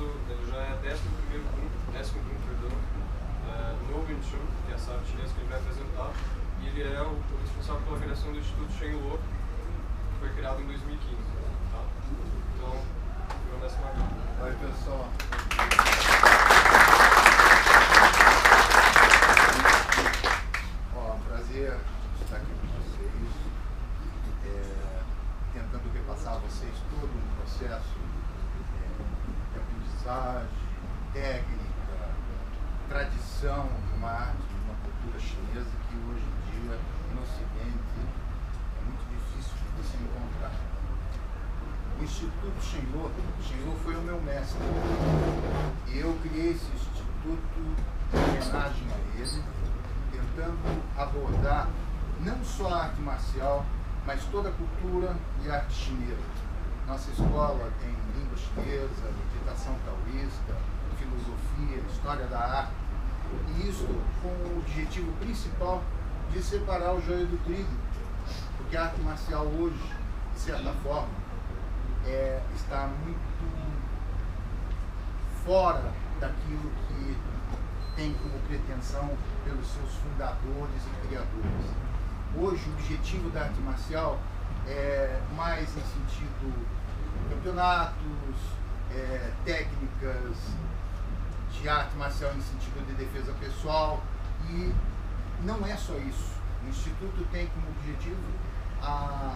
ele já é 11º grupo, perdão, no Wing Chun, que é essa arte chinesa que ele vai apresentar, e ele é o responsável pela criação do Instituto Shen Luo, que foi criado em 2015. Tá? Então, eu nessa maneira. Oi, pessoal. Prazer estar aqui com vocês, tentando repassar a vocês todo um processo de aprendizagem, técnica, tradição de uma arte, de uma cultura chinesa que hoje em dia no Ocidente é muito difícil de você encontrar. O Instituto Shen Luo foi o meu mestre e eu criei esse instituto em homenagem a ele, tentando abordar não só a arte marcial, mas toda a cultura e a arte chinesa. Nossa escola tem língua chinesa, meditação taoísta, filosofia, história da arte, e isso com o objetivo principal de separar o joio do trigo, porque a arte marcial hoje, de certa forma, está muito fora daquilo que tem como pretensão pelos seus fundadores e criadores. Hoje o objetivo da arte marcial é mais em sentido campeonatos, técnicas de arte marcial em sentido de defesa pessoal, e não é só isso. O Instituto tem como objetivo a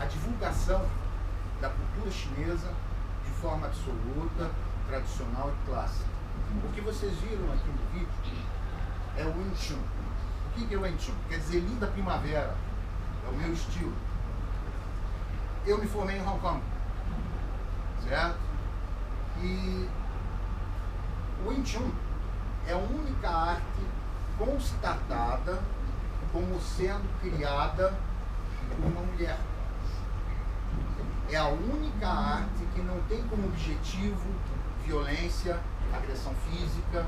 divulgação da cultura chinesa de forma absoluta, tradicional e clássica. O que vocês viram aqui no vídeo é o Wing Chun. O que é o Wing Chun? Quer dizer, linda primavera. É o meu estilo. Eu me formei em Hong Kong, certo? E o Wing Chun é a única arte constatada como sendo criada por uma mulher. É a única arte que não tem como objetivo violência, agressão física.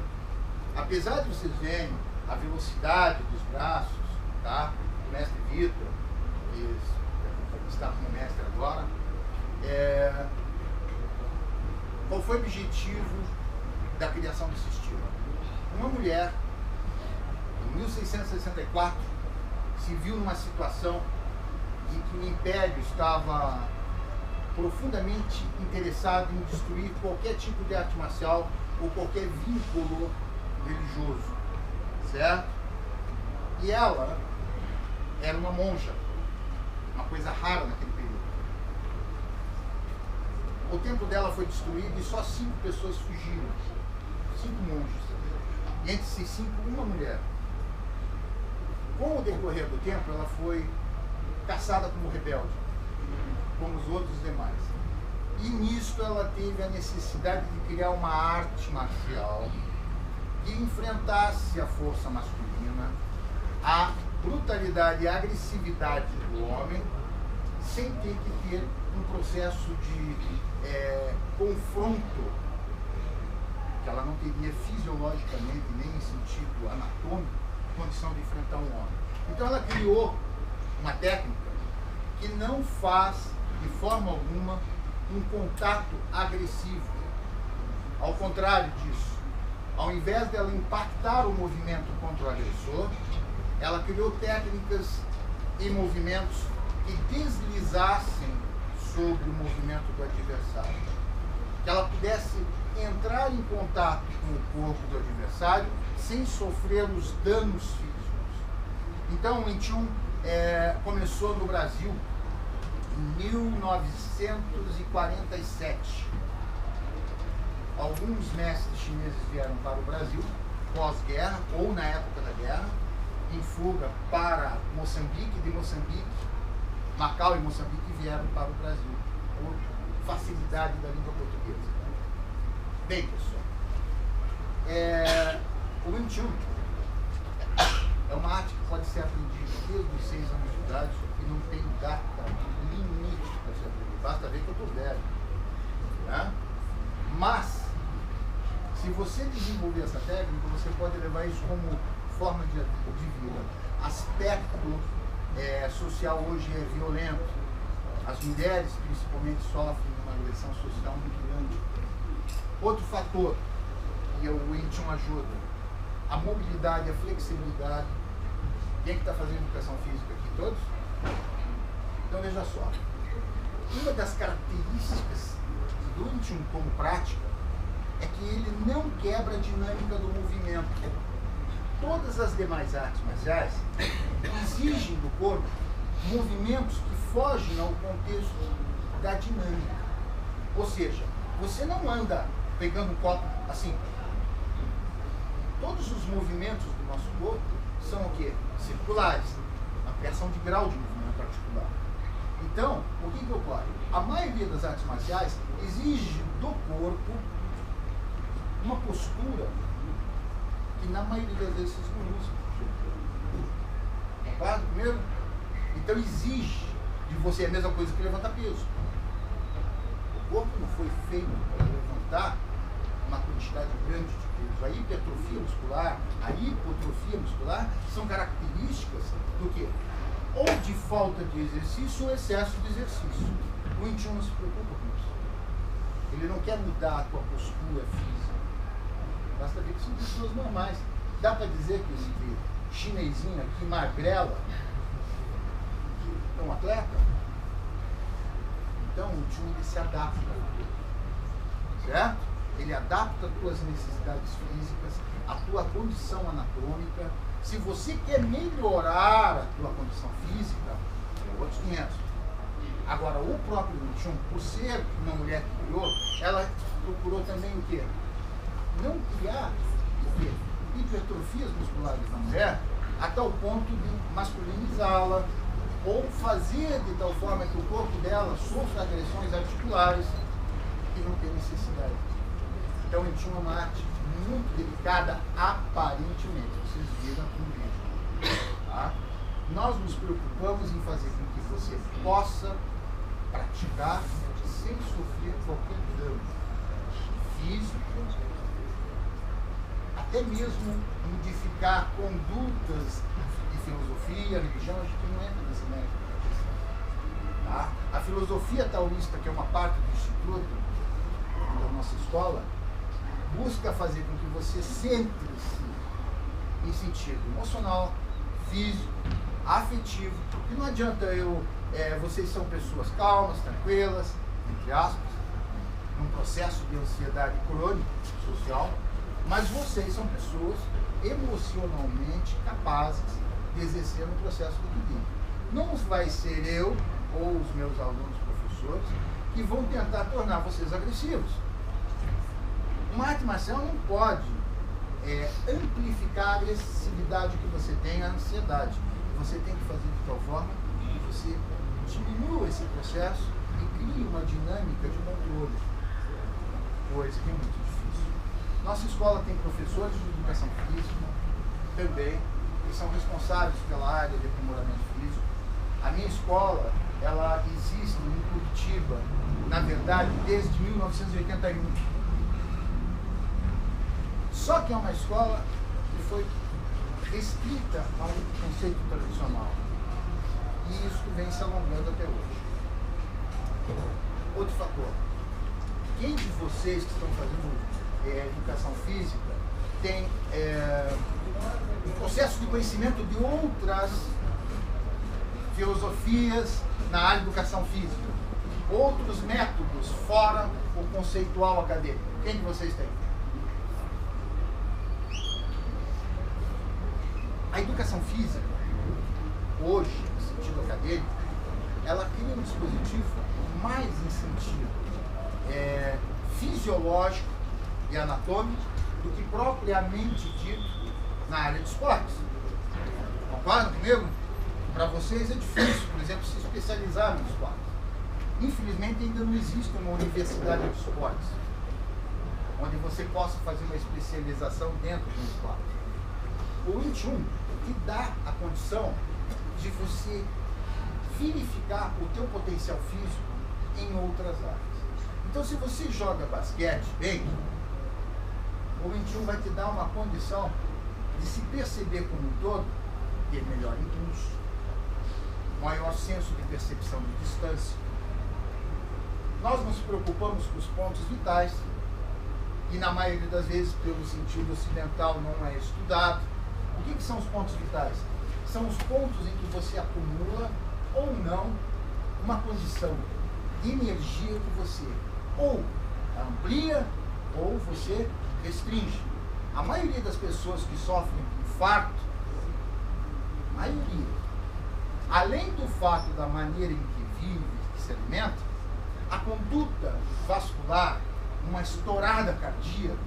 Apesar de vocês verem a velocidade dos braços, tá? O mestre Vitor, que está como mestre agora, qual foi o objetivo da criação desse estilo? Uma mulher, em 1664, se viu numa situação em que o Império estava profundamente interessado em destruir qualquer tipo de arte marcial ou qualquer vínculo religioso, certo? E ela era uma monja, uma coisa rara naquele período. O templo dela foi destruído e só 5 pessoas fugiram, 5 monges, e entre esses 5, uma mulher. Com o decorrer do tempo, ela foi caçada como rebelde, como os outros demais. E nisso ela teve a necessidade de criar uma arte marcial que enfrentasse a força masculina, a brutalidade e a agressividade do homem, sem ter que ter um processo de confronto, que ela não teria fisiologicamente, nem em sentido anatômico, condição de enfrentar um homem. Então ela criou uma técnica que não faz, de forma alguma, um contato agressivo. Ao contrário disso, ao invés dela impactar o movimento contra o agressor, ela criou técnicas e movimentos que deslizassem sobre o movimento do adversário. Que ela pudesse entrar em contato com o corpo do adversário sem sofrer os danos físicos. Então o Wing Chun começou no Brasil em 1947. Alguns mestres chineses vieram para o Brasil pós-guerra ou na época da guerra, em fuga para Moçambique, de Moçambique, Macau e Moçambique vieram para o Brasil, por facilidade da língua portuguesa. Bem, pessoal, o Wing Chun é uma arte que pode ser aprendida desde os 6 anos de idade e não tem data limite para ser aprendida. Basta ver que eu estou velho, né? Mas, se você desenvolver essa técnica, você pode levar isso como forma de vida. Aspecto social hoje é violento. As mulheres, principalmente, sofrem uma agressão social muito grande. Outro fator que o Wing Chun ajuda, a mobilidade, a flexibilidade. Quem é que está fazendo educação física aqui? Todos? Então veja só, uma das características do Wing Chun como prática é que ele não quebra a dinâmica do movimento. Todas as demais artes marciais exigem do corpo movimentos que fogem ao contexto da dinâmica. Ou seja, você não anda pegando um copo assim. Todos os movimentos do nosso corpo são o quê? Circulares. Ampliação de grau de movimento articular. Então, o que ocorre? A maioria das artes marciais exige do corpo uma postura que na maioria das vezes vocês não usam. Concordo primeiro? Então exige de você a mesma coisa que levantar peso. O corpo não foi feito para levantar uma quantidade grande de peso. A hipertrofia muscular, a hipotrofia muscular são características do quê? Ou de falta de exercício ou excesso de exercício. O Wing Chun não se preocupa com isso. Ele não quer mudar a tua postura física. Basta ver que são pessoas normais. Dá para dizer que esse chinesinho aqui, magrela, é um atleta? Então o Wing Chun ele se adapta. Certo? Ele adapta as tuas necessidades físicas, a tua condição anatômica. Se você quer melhorar a tua condição física, é outros 500. Agora, o próprio Wing Chun, por ser uma mulher que criou, ela procurou também o quê? Não criar o quê? Hipertrofias musculares na mulher a tal ponto de masculinizá-la ou fazer de tal forma que o corpo dela sofra agressões articulares que não tem necessidade. Então, o Wing Chun é uma arte muito delicada, aparentemente. Vocês viram aqui no vídeo. Tá? Nós nos preocupamos em fazer com que você possa praticar sem sofrer qualquer dano físico, até mesmo modificar condutas de filosofia, religião. A gente não entra nesse mérito. Tá? A filosofia taoísta, que é uma parte do instituto da nossa escola, busca fazer com que você centre-se em sentido emocional, físico, afetivo. E não adianta vocês são pessoas calmas, tranquilas, entre aspas, num processo de ansiedade crônica, social, mas vocês são pessoas emocionalmente capazes de exercer um processo de equilíbrio. Não vai ser eu ou os meus alunos professores que vão tentar tornar vocês agressivos. Uma arte marcial não pode amplificar a agressividade que você tem, a ansiedade. Você tem que fazer de tal forma que você diminua esse processo e crie uma dinâmica de controle, coisa que é muito difícil. Nossa escola tem professores de educação física também, que são responsáveis pela área de aprimoramento físico. A minha escola, ela existe em Curitiba, na verdade, desde 1981. Só que é uma escola que foi restrita a um conceito tradicional. E isso vem se alongando até hoje. Outro fator. Quem de vocês que estão fazendo educação física tem um processo de conhecimento de outras filosofias na área de educação física? Outros métodos fora o conceitual acadêmico? Quem de vocês tem? A educação física, hoje, no sentido acadêmico, ela cria um dispositivo mais em sentido fisiológico e anatômico do que propriamente dito na área de esportes. Concordam comigo? Para vocês é difícil, por exemplo, se especializar no esporte. Infelizmente, ainda não existe uma universidade de esportes onde você possa fazer uma especialização dentro do esporte. O Wing Chun te dá a condição de você verificar o teu potencial físico em outras áreas. Então, se você joga basquete bem, o Wing Chun vai te dar uma condição de se perceber como um todo, ter melhor impulso, maior senso de percepção de distância. Nós nos preocupamos com os pontos vitais e na maioria das vezes pelo sentido ocidental não é estudado. O que são os pontos vitais? São os pontos em que você acumula ou não uma condição de energia que você ou amplia ou você restringe. A maioria das pessoas que sofrem infarto, maioria, além do fato da maneira em que vive, que se alimenta, a conduta vascular, uma estourada cardíaca,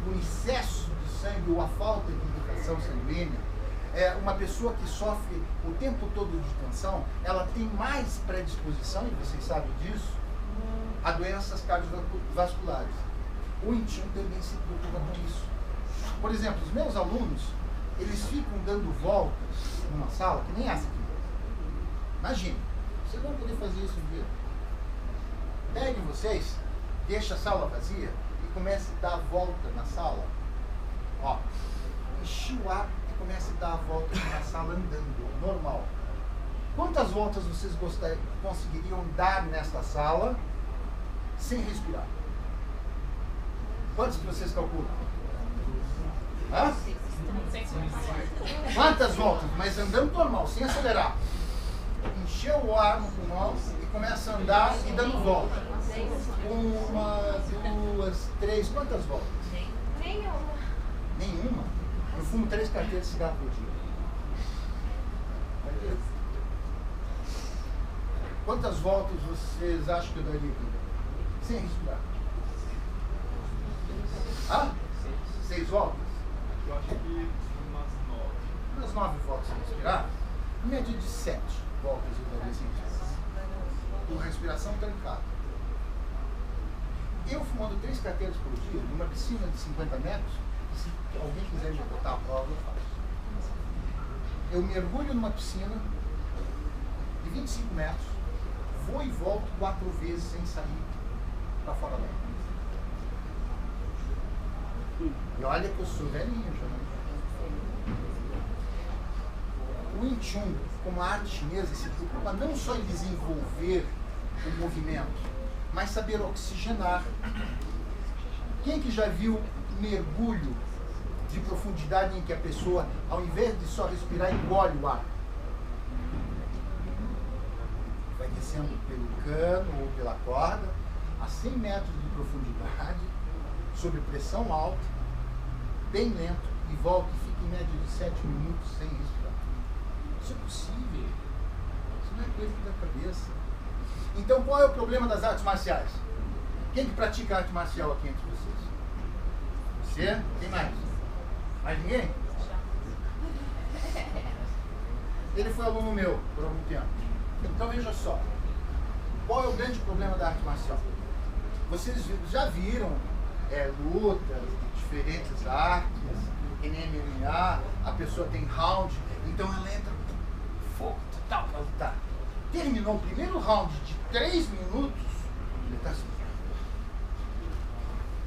um excesso de sangue ou a falta de irrigação sanguínea, uma pessoa que sofre o tempo todo de tensão, ela tem mais predisposição, e vocês sabem disso, a doenças cardiovasculares. O Wing Chun também se preocupa com isso. Por exemplo, os meus alunos, eles ficam dando voltas numa sala, que nem essa aqui. Imagine, vocês vão poder fazer isso um dia. Peguem vocês, deixa a sala vazia e comece a dar a volta na sala. Ó, enche o ar e comece a dar a volta na sala andando, normal. Quantas voltas vocês conseguiriam dar nesta sala sem respirar? Quantas que vocês calculam? Hã? Quantas voltas? Mas andando normal, sem acelerar. Encheu o ar no pulmão e começa a andar e dando volta. 1, 2, 3, quantas voltas? Nenhuma. Nenhuma? Eu fumo 3 carteiras de cigarro por dia. Quantas voltas vocês acham que eu daria aqui? Sem respirar. Hã? 6 voltas? Eu acho que umas 9. Umas 9 voltas sem respirar? Média de 7 voltas eu daria sem respirar. Com respiração trancada. Eu fumando 3 carteiras por dia, numa piscina de 50 metros, se alguém quiser me botar a prova, eu faço. Eu mergulho numa piscina de 25 metros, vou e volto 4 vezes sem sair para fora dela. E olha que eu sou velhinho já. O Wing Chun, como a arte chinesa, se preocupa não só em desenvolver o movimento, mas saber oxigenar. Quem que já viu mergulho de profundidade em que a pessoa, ao invés de só respirar, engole o ar? Vai descendo pelo cano ou pela corda, a 100 metros de profundidade, sob pressão alta, bem lento, e volta e fica em média de 7 minutos sem respirar. Isso é possível. Isso não é coisa da cabeça. Então, qual é o problema das artes marciais? Quem que pratica arte marcial aqui entre vocês? Você? Quem mais? Mais ninguém? Ele foi aluno meu por algum tempo. Então, veja só. Qual é o grande problema da arte marcial? Vocês já viram lutas de diferentes artes, em MMA, a pessoa tem round, então ela entra fogo total para lutar. Terminou o primeiro round de 3 minutos, ele está assim.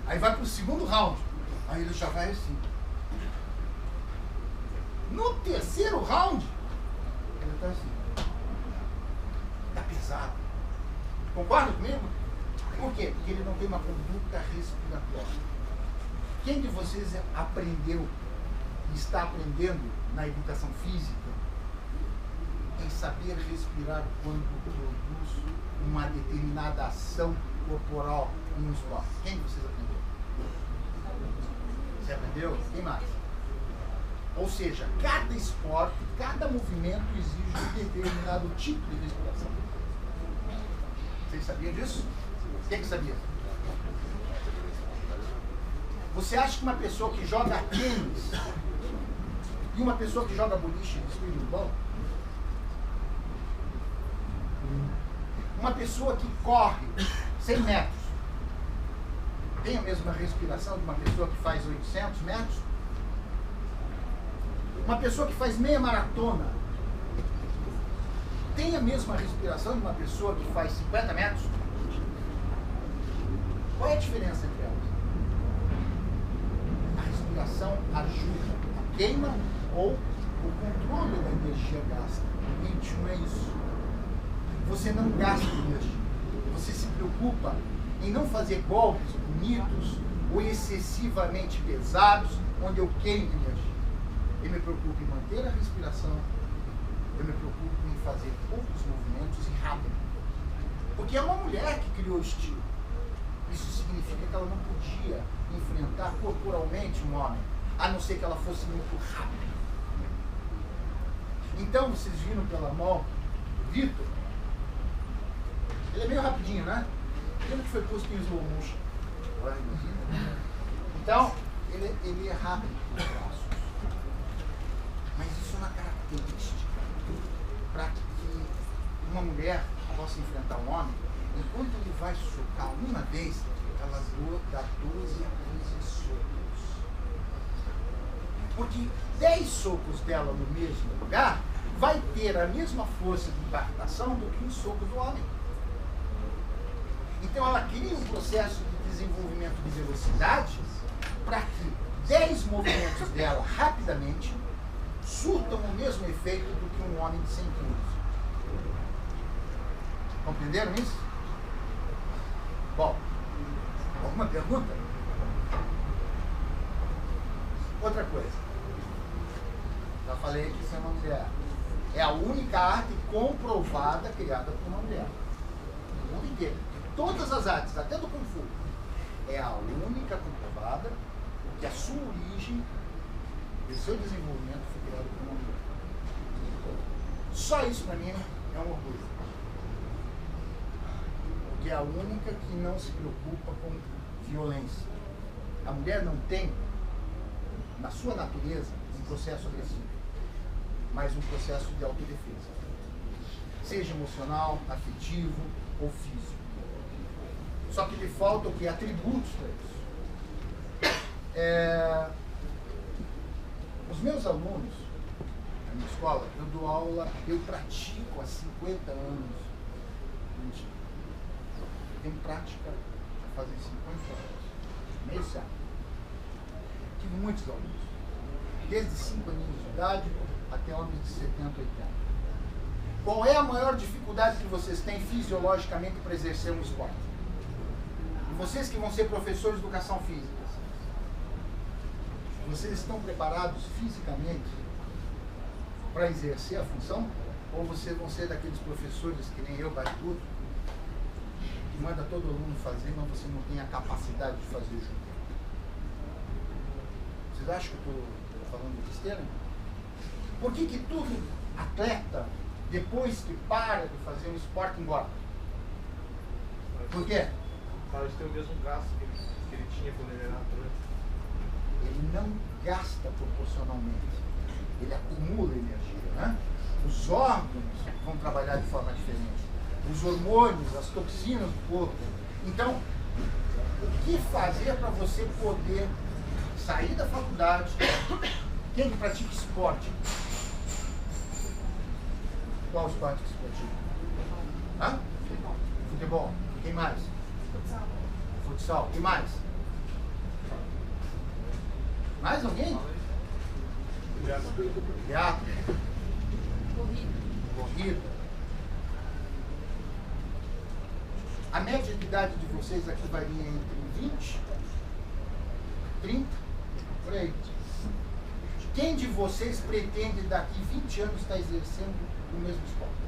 Aí vai para o segundo round, aí ele já vai assim. No terceiro round, ele está assim. Está pesado. Concorda comigo? Por quê? Porque ele não tem uma conduta respiratória. Quem de vocês aprendeu e está aprendendo na educação física em saber respirar quando produz uma determinada ação corporal em um esporte? Quem de vocês aprendeu? Você aprendeu? Quem mais? Ou seja, cada esporte, cada movimento exige um determinado tipo de respiração. Vocês sabiam disso? Quem que sabia? Você acha que uma pessoa que joga tênis e uma pessoa que joga boliche respira igual? Uma pessoa que corre 100 metros tem a mesma respiração de uma pessoa que faz 800 metros? Uma pessoa que faz meia maratona tem a mesma respiração de uma pessoa que faz 50 metros? Qual é a diferença entre elas? A respiração ajuda a queima ou o controle da energia gasta. O Wing Chun é isso. Você não gasta energia. Você se preocupa em não fazer golpes bonitos ou excessivamente pesados, onde eu queimo energia. Eu me preocupo em manter a respiração, eu me preocupo em fazer poucos movimentos e rápido. Porque é uma mulher que criou o estilo. Isso significa que ela não podia enfrentar corporalmente um homem, a não ser que ela fosse muito rápida. Então, vocês viram pela mão do Vitor, ele é meio rapidinho, né? Aquilo que foi posto em slow motion. Então, ele é rápido nos braços. Mas isso é uma característica para que uma mulher possa enfrentar um homem. Enquanto ele vai socar uma vez, ela dá 12 a 15 socos. Porque 10 socos dela no mesmo lugar vai ter a mesma força de impactação do que um soco do homem. Então ela cria um processo de desenvolvimento de velocidade para que 10 movimentos dela rapidamente surtam o mesmo efeito do que um homem de 100 quilos. Compreenderam isso? Bom, alguma pergunta? Outra coisa. Já falei que isso é uma mulher. É a única arte comprovada criada por uma mulher. No mundo inteiro. Todas as artes, até do Kung Fu, é a única comprovada que a sua origem e o seu desenvolvimento foi criado por uma mulher. Só isso para mim é um orgulho. Porque é a única que não se preocupa com violência. A mulher não tem, na sua natureza, um processo agressivo, mas um processo de autodefesa. Seja emocional, afetivo ou físico. Só que lhe falta o que? Atributos para isso. Os meus alunos, na minha escola, eu dou aula, eu pratico há 50 anos. Mentira. Eu tenho prática já fazem 50 anos. Meio século. Tive muitos alunos. Desde 5 aninhos de idade até homens de 70, 80. Qual é a maior dificuldade que vocês têm fisiologicamente para exercer um esporte? E vocês que vão ser professores de educação física, vocês estão preparados fisicamente para exercer a função? Ou vocês vão ser daqueles professores que nem eu, tudo, que manda todo aluno fazer, mas você não tem a capacidade de fazer junto? Vocês acham que eu estou falando besteira? Por que todo atleta, depois que para de fazer um esporte, engorda? Por quê? Para de ter o mesmo gasto que ele tinha quando ele era atleta. Ele não gasta proporcionalmente. Ele acumula energia, né? Os órgãos vão trabalhar de forma diferente. Os hormônios, as toxinas do corpo. Então, o que fazer para você poder sair da faculdade? Quem que pratica esporte? Qual esporte que se pratica? Hã? Futebol. Quem mais? Futsal. Quem mais? Mais alguém? Teatro. Corrida. A média de idade de vocês aqui varia entre 20, 30, por aí. Quem de vocês pretende daqui 20 anos estar exercendo o mesmo esporte?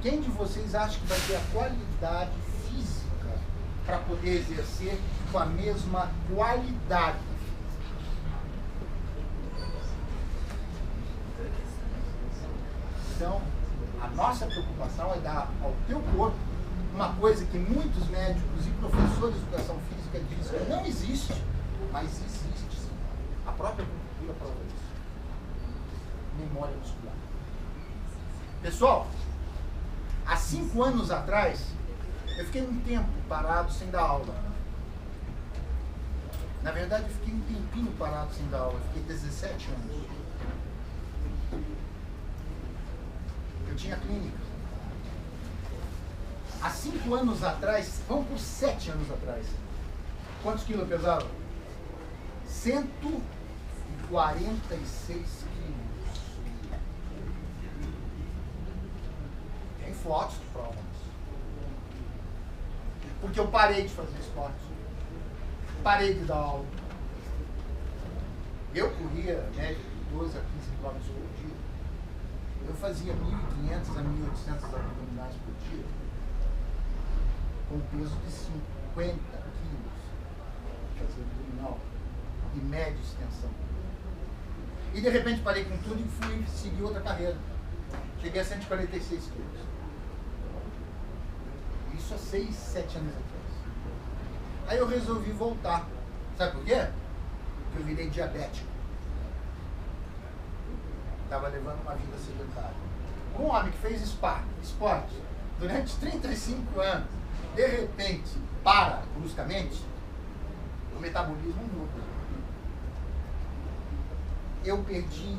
Quem de vocês acha que vai ter a qualidade física para poder exercer com a mesma qualidade? Então, a nossa preocupação é dar ao teu corpo uma coisa que muitos médicos e professores de educação física dizem que não existe, mas existe sim. A própria cultura prova isso. Memória muscular. Pessoal, há 5 anos atrás, eu fiquei um tempo parado sem dar aula. Na verdade, eu fiquei um tempinho parado sem dar aula. Eu fiquei 17 anos. Eu tinha clínica. Há 5 anos atrás, vamos por 7 anos atrás. Quantos quilos eu pesava? 146 quilos. Tem fotos que provam isso. Porque eu parei de fazer esporte. Parei de dar aula. Eu corria média de 12 a 15 km por dia. Eu fazia 1.500 a 1.800 abdominais por dia, com peso de 50 quilos, fazia abdominal, e média extensão. E de repente parei com tudo e fui seguir outra carreira. Cheguei a 146 quilos. Isso há 6, 7 anos atrás. Aí eu resolvi voltar. Sabe por quê? Porque eu virei diabético. Estava levando uma vida sedentária. Um homem que fez esporte durante 35 anos, de repente, para bruscamente, o metabolismo muda. Eu perdi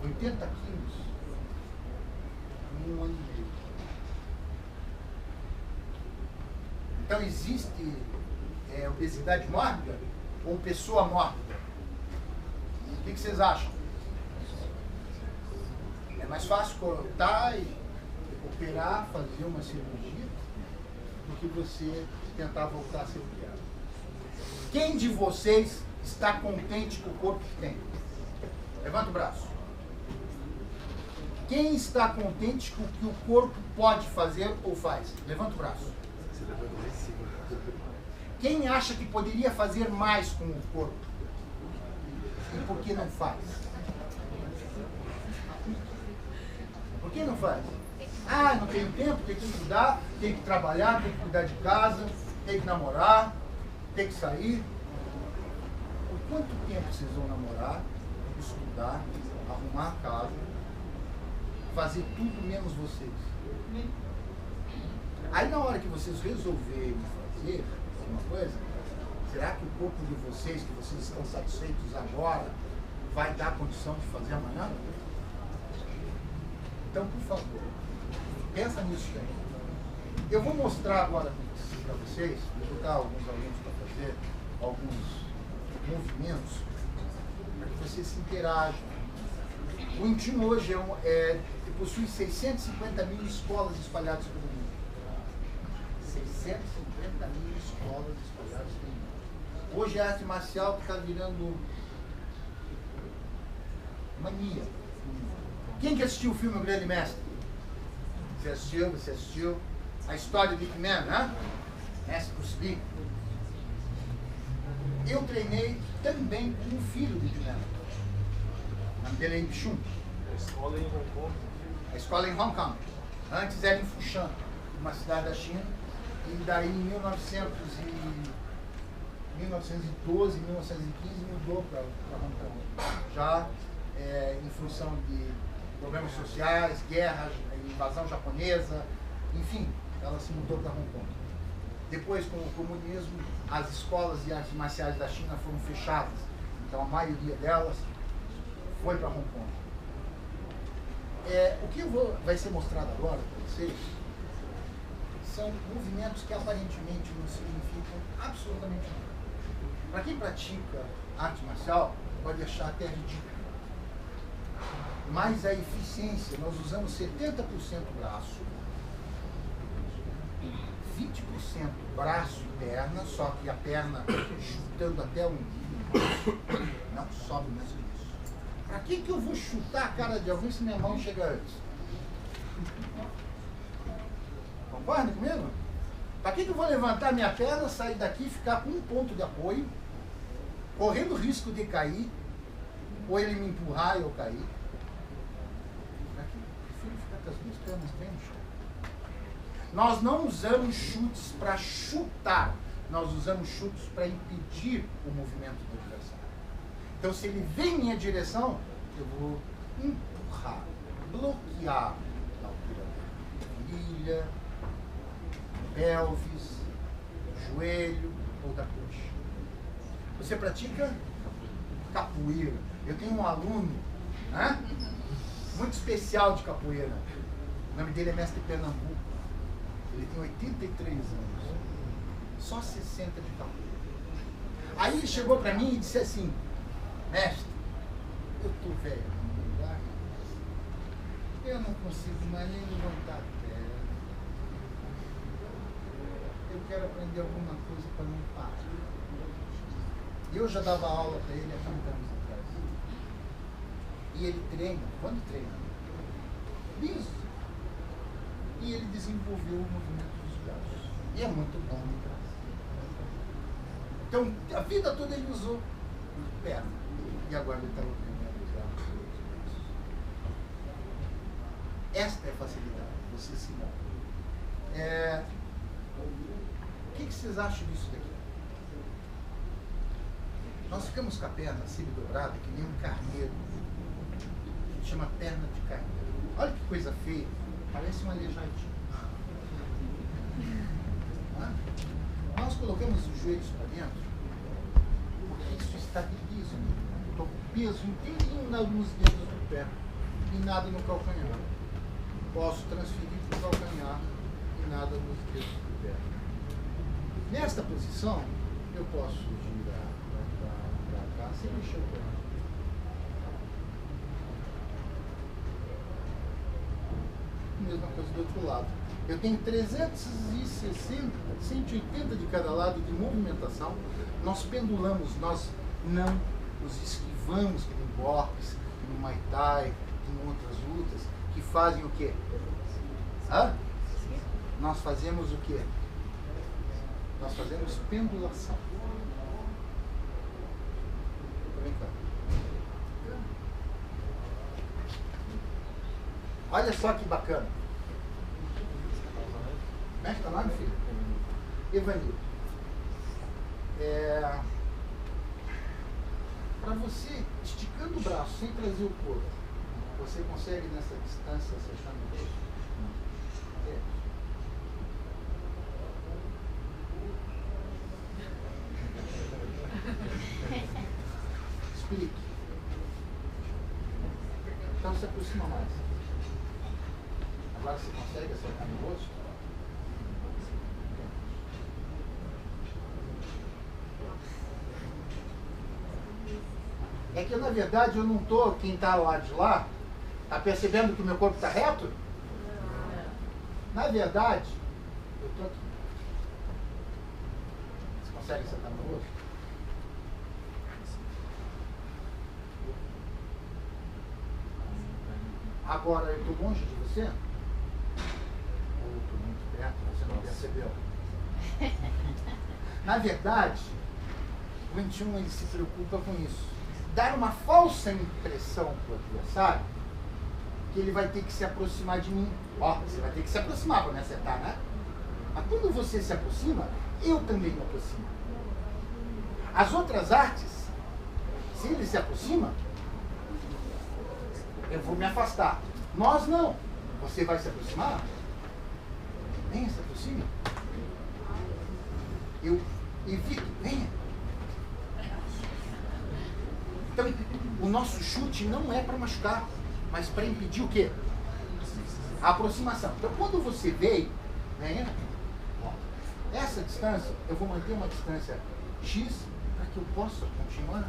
80 quilos em 1 ano e meio. Então existe obesidade mórbida ou pessoa mórbida? O que vocês acham? É mais fácil cortar e operar, fazer uma cirurgia, do que você tentar voltar a ser o que era. Quem de vocês está contente com o corpo que tem? Levanta o braço. Quem está contente com o que o corpo pode fazer ou faz? Levanta o braço. Quem acha que poderia fazer mais com o corpo? E por que não faz? Por que não faz? Ah, não tenho tempo, tenho que estudar, tenho que trabalhar, tenho que cuidar de casa, tenho que namorar, tenho que sair. Por quanto tempo vocês vão namorar, estudar, arrumar a casa, fazer tudo menos vocês? Aí na hora que vocês resolverem fazer alguma coisa, será que o corpo de vocês, que vocês estão satisfeitos agora, vai dar condição de fazer amanhã? Então, por favor, pensa nisso também. Eu vou mostrar agora para vocês, vou botar alguns alunos para fazer alguns movimentos, para que vocês se interajam. O Intim hoje possui 650 mil escolas espalhadas pelo mundo. 650 mil escolas espalhadas pelo mundo. Hoje a arte marcial está virando mania. Quem que assistiu o filme O Grande Mestre? Você assistiu? Você assistiu? A história de Ip Man, né? Mestre Bruce Lee. Eu treinei também com o filho de Ip Man. O nome dele é Ibichun. A escola em Hong Kong. A escola em Hong Kong. Antes era em Fushan, uma cidade da China. E daí em 1912, 1915 mudou para Hong Kong. Já em função de problemas sociais, guerras, invasão japonesa, enfim, ela se mudou para Hong Kong. Depois, com o comunismo, as escolas de artes marciais da China foram fechadas. Então, a maioria delas foi para Hong Kong. O que vai ser mostrado agora para vocês são movimentos que aparentemente não significam absolutamente nada. Para quem pratica arte marcial, pode achar até ridículo. Mas a eficiência, nós usamos 70% braço, 20% braço e perna, só que a perna chutando até o umbigo, não sobe mais que isso. Para que eu vou chutar a cara de alguém se minha mão chega antes? Concorda comigo? Para que eu vou levantar minha perna, sair daqui e ficar com um ponto de apoio, correndo o risco de cair, ou ele me empurrar e eu cair? As duas pernas bem no chão. Nós não usamos chutes para chutar, nós usamos chutes para impedir o movimento do adversário. Então, se ele vem em minha direção, eu vou empurrar, bloquear na altura da virilha, pelvis, joelho ou da coxa. Você pratica capoeira. Eu tenho um aluno, né? Muito especial de capoeira. O nome dele é Mestre Pernambuco. Ele tem 83 anos. Só 60 de capoeira. Aí ele chegou para mim e disse assim: mestre, eu tô velho no lugar. Eu não consigo mais nem levantar a perna. Eu quero aprender alguma coisa para não parar. Eu já dava aula para ele há 30 anos atrás. E ele treina, quando treina? Isso. E ele desenvolveu o movimento dos braços. E é muito bom no braço. Então, a vida toda ele usou perna. E agora ele está treinando os braços. Esta é a facilidade. Você se move. O que vocês acham disso daqui? Nós ficamos com a perna semi-dobrada, que nem um carneiro. A gente chama perna de carneiro. Olha que coisa feia. Parece um aleijadinho. Nós colocamos os joelhos para dentro, porque isso estabiliza. Eu estou com o peso inteirinho nos dedos do pé e nada no calcanhar. Posso transferir para o calcanhar e nada nos dedos do pé. Nesta posição, eu posso girar para cá sem mexer o pé. Mesma coisa do outro lado. Eu tenho 360, 180 de cada lado de movimentação. Nós pendulamos, nós não os esquivamos, que no boxe, que no Muay Thai, que em outras lutas, que fazem o quê? Nós fazemos o quê? Nós fazemos pendulação. Vem cá. Olha só que bacana. Como é que tá o nome, filho? Evanildo. Para você, esticando o braço sem trazer o corpo, você consegue nessa distância fechar no rosto? Explique. Então se aproxima mais. Agora você consegue acertar no rosto? É que na verdade eu não estou, quem está lá de lá, está percebendo que o meu corpo está reto? Na verdade, eu estou aqui. Você consegue acertar no rosto? Agora eu estou longe de você? Ou estou muito perto, você não percebeu? Na verdade, o 21 ele se preocupa com isso. Dar uma falsa impressão para o adversário que ele vai ter que se aproximar de mim. Você vai ter que se aproximar para me acertar, né? Mas quando você se aproxima, eu também me aproximo. As outras artes, se ele se aproxima, eu vou me afastar. Nós não. Você vai se aproximar? Venha, se aproxime. Eu evito, venha. Então, o nosso chute não é para machucar, mas para impedir o quê? A aproximação. Então, quando você veio, venha. Essa distância, eu vou manter uma distância X para que eu possa continuar.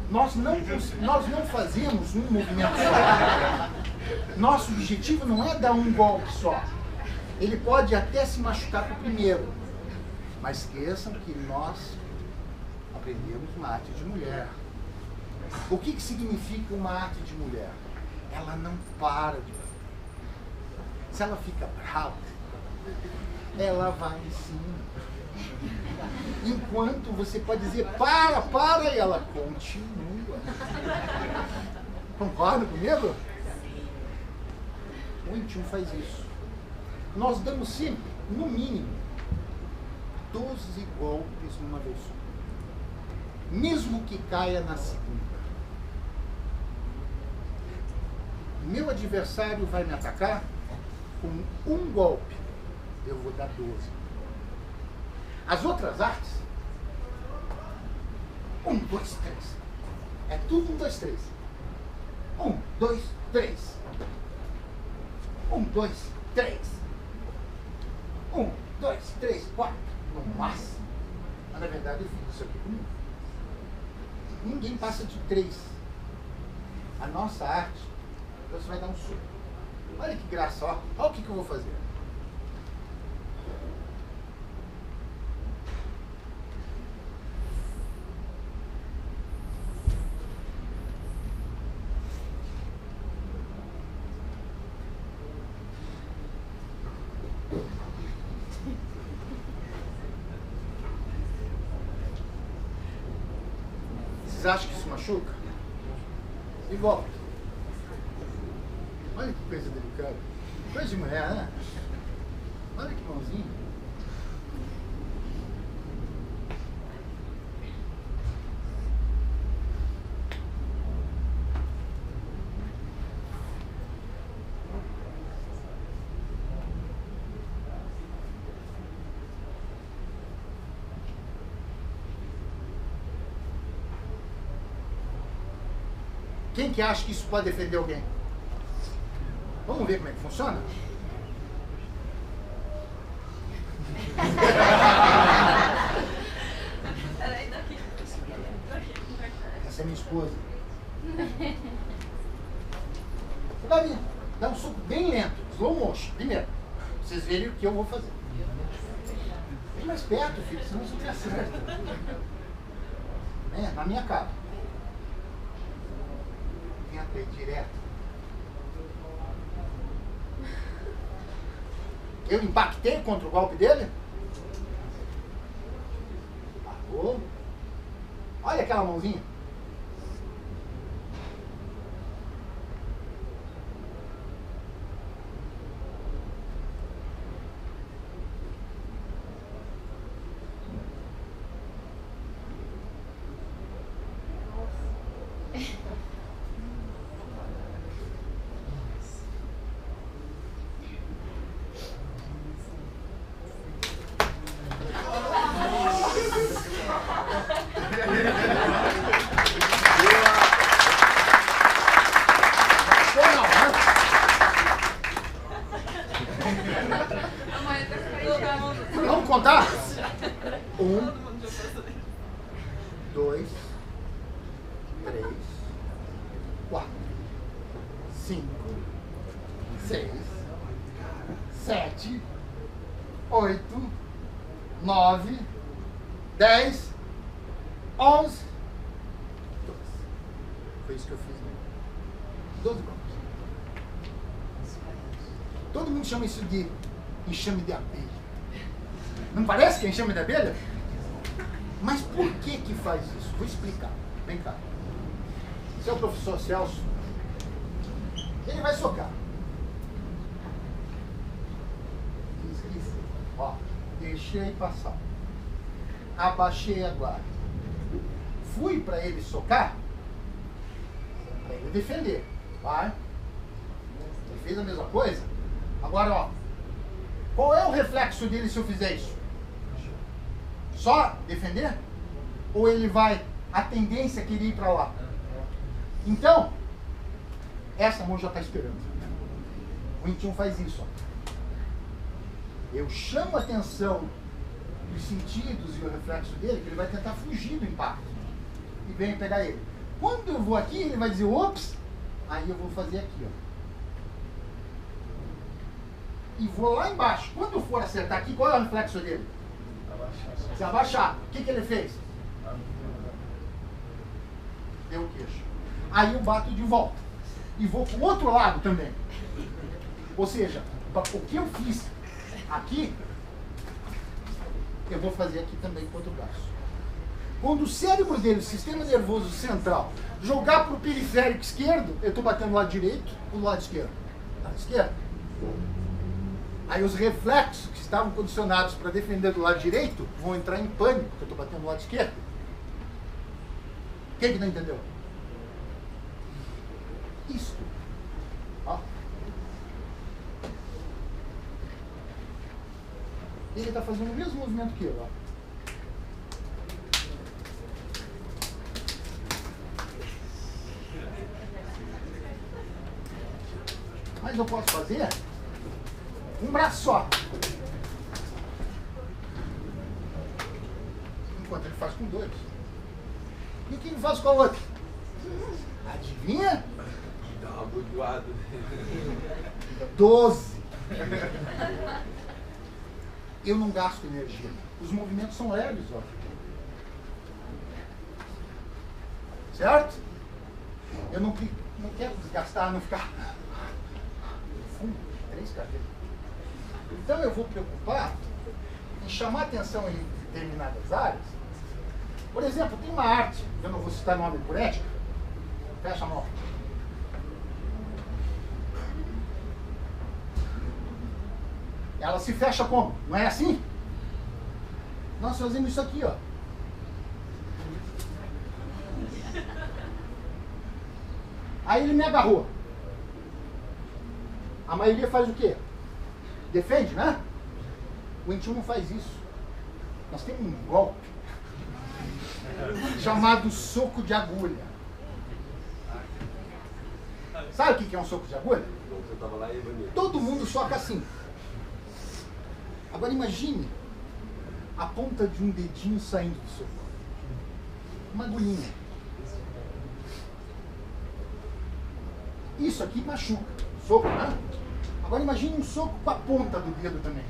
Nós não fazemos um movimento só. Nosso objetivo não é dar um golpe só. Ele pode até se machucar para o primeiro. Mas esqueçam que nós aprendemos uma arte de mulher. O que significa uma arte de mulher? Ela não para de fazer. Se ela fica brava, ela vai em cima. Enquanto você pode dizer, para, e ela continua. Concorda comigo? O 21 faz isso. Nós damos sempre, no mínimo, 12 golpes numa vez só. Mesmo que caia na segunda. Meu adversário vai me atacar com um golpe. Eu vou dar 12. As outras artes, 1, 2, 3. É tudo 1, 2, 3. 1, 2, 3. 1, 2, 3. 1, 2, 3, 4. No máximo. Mas na verdade eu fiz isso aqui comigo. Ninguém passa de 3. A nossa arte, você vai dar um soco. Olha que graça, ó. Olha o que eu vou fazer. Vocês acham que isso machuca? E volta. Olha que coisa delicada. Coisa de mulher, né? Olha que mãozinha. Quem que acha que isso pode defender alguém? Vamos ver como é que funciona? Essa é minha esposa. Davi, dá um soco bem lento, slow motion, primeiro. Pra vocês verem o que eu vou fazer. Vem mais perto, filho, senão você não acerta. Na minha cara. Entra aí direto. Eu impactei contra o golpe dele? Parou. Olha aquela mãozinha. Vamos contar? 1, 2, 3, 4, 5, 6, 7, 8, 9, 10, 11, 12. Foi isso que eu fiz, né? 12 golpes. Todo mundo chama isso de enxame de abelha. Não parece que é enxame de abelha? Mas por que faz isso? Vou explicar. Vem cá. Esse é o professor Celso. Ele vai socar. Isso. Ó, deixei passar. Abaixei a guarda. Fui para ele socar, para ele defender. Vai. Ele fez a mesma coisa. Agora, ó. Qual é o reflexo dele se eu fizer isso? Só defender? Ou ele vai, a tendência é querer ir para lá? Então, essa mão já está esperando. O 21 faz isso, ó. Eu chamo a atenção dos sentidos e o reflexo dele, que ele vai tentar fugir do impacto. E venho pegar ele. Quando eu vou aqui, ele vai dizer, ops, aí eu vou fazer aqui, ó. E vou lá embaixo. Quando eu for acertar aqui, qual é o reflexo dele? Se abaixar. O que ele fez? Deu o queixo. Aí eu bato de volta. E vou para o outro lado também. Ou seja, o que eu fiz aqui, eu vou fazer aqui também com o outro braço. Quando o cérebro dele, o sistema nervoso central, jogar para o periférico esquerdo, eu estou batendo do lado direito ou do lado esquerdo? Lado esquerdo. Aí os reflexos que estavam condicionados para defender do lado direito vão entrar em pânico, porque eu estou batendo do lado esquerdo. Quem que não entendeu? Isso. Ó. Ele está fazendo o mesmo movimento que eu. Ó. Mas eu posso fazer um braço só. Enquanto ele faz com dois. E o que ele faz com a outra? Adivinha? Dá uma budoada. 12. Eu não gasto energia. Os movimentos são leves, ó. Certo? Eu não quero desgastar, não ficar fundo, 3 cadeiras. Então eu vou preocupar em chamar atenção em determinadas áreas Por exemplo, tem uma arte, eu não vou citar nome por ética, fecha a mão. Ela se fecha como? Não é assim? Nós fazemos isso aqui, ó. Aí ele me agarrou. A maioria faz o quê? Defende, né? O Wing Chun não faz isso. Nós temos um golpe chamado soco de agulha. Sabe o que é um soco de agulha? Todo mundo soca assim. Agora imagine a ponta de um dedinho saindo do soco. Uma agulhinha. Isso aqui machuca. Soco, né? Agora imagine um soco com a ponta do dedo também.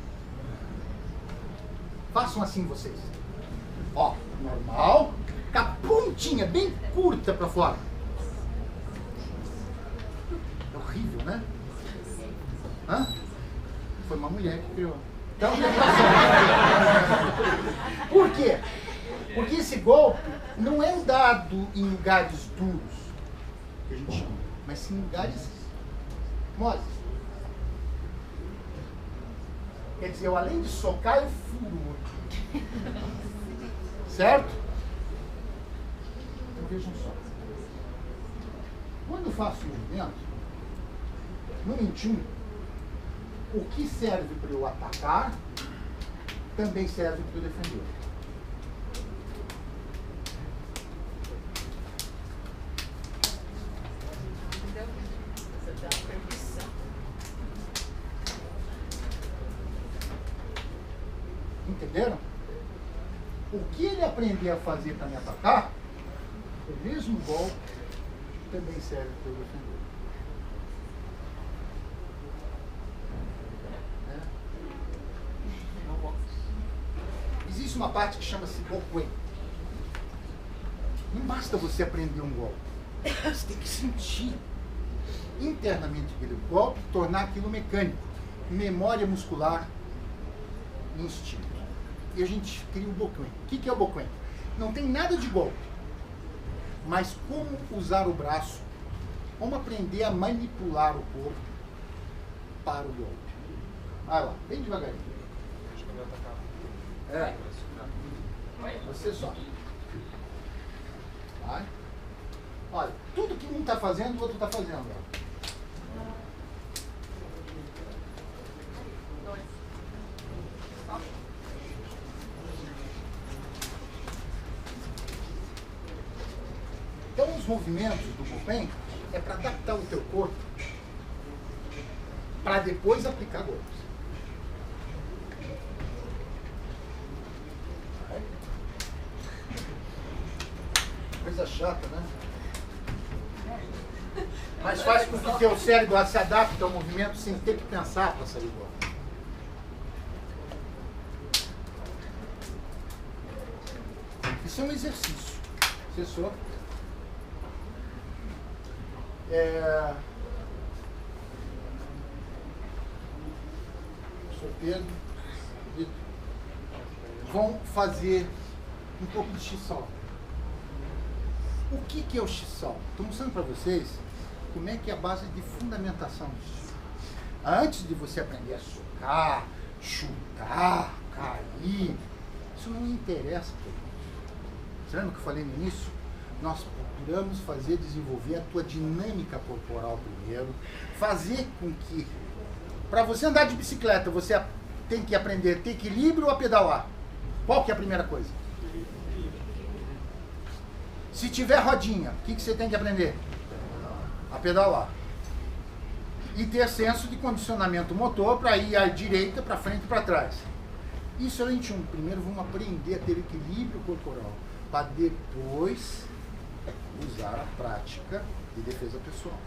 Façam assim vocês. Ó, normal. Com a pontinha bem curta para fora. É horrível, né? Hã? Foi uma mulher que criou. Então, por quê? Porque esse golpe não é dado em lugares duros, que a gente chama, mas sim em lugares moles. Quer dizer, eu além de socar, eu furo. Certo? Então vejam só. Quando eu faço o movimento, no Wing Chun, o que serve para eu atacar também serve para eu defender. Entenderam? O que ele aprender a fazer para me atacar, o mesmo golpe também serve para eu defender. Existe uma parte que chama-se Bokuen. Não basta você aprender um golpe. Você tem que sentir internamente aquele golpe, tornar aquilo mecânico. Memória muscular e instinto. E a gente cria o Bokuen. O que é o Bokuen? Não tem nada de golpe. Mas como usar o braço, como aprender a manipular o corpo para o golpe. Vai lá, bem devagarinho. É. Você só. Vai. Olha, tudo que um está fazendo, o outro está fazendo. Então, os movimentos do Bokuen é para adaptar o teu corpo para depois aplicar golpes. Coisa chata, né? Mas faz com que o teu cérebro se adapte ao movimento sem ter que pensar para sair igual. Isso é um exercício. Cessou. Sou Pedro. Vão fazer um pouco de X-Sol. O que é o X-Sol? Estou mostrando para vocês como é que é a base de fundamentação disso. Antes de você aprender a socar, chutar, cair, isso não interessa. Você lembra que eu falei no início? Nós procuramos desenvolver a tua dinâmica corporal primeiro, fazer com que, para você andar de bicicleta, você tem que aprender a ter equilíbrio ou a pedalar. Qual que é a primeira coisa? Se tiver rodinha, o que você tem que aprender? A pedalar. E ter senso de condicionamento motor para ir à direita, para frente e para trás. Isso é o Wing Chun. Primeiro vamos aprender a ter equilíbrio corporal, para depois usar a prática de defesa pessoal.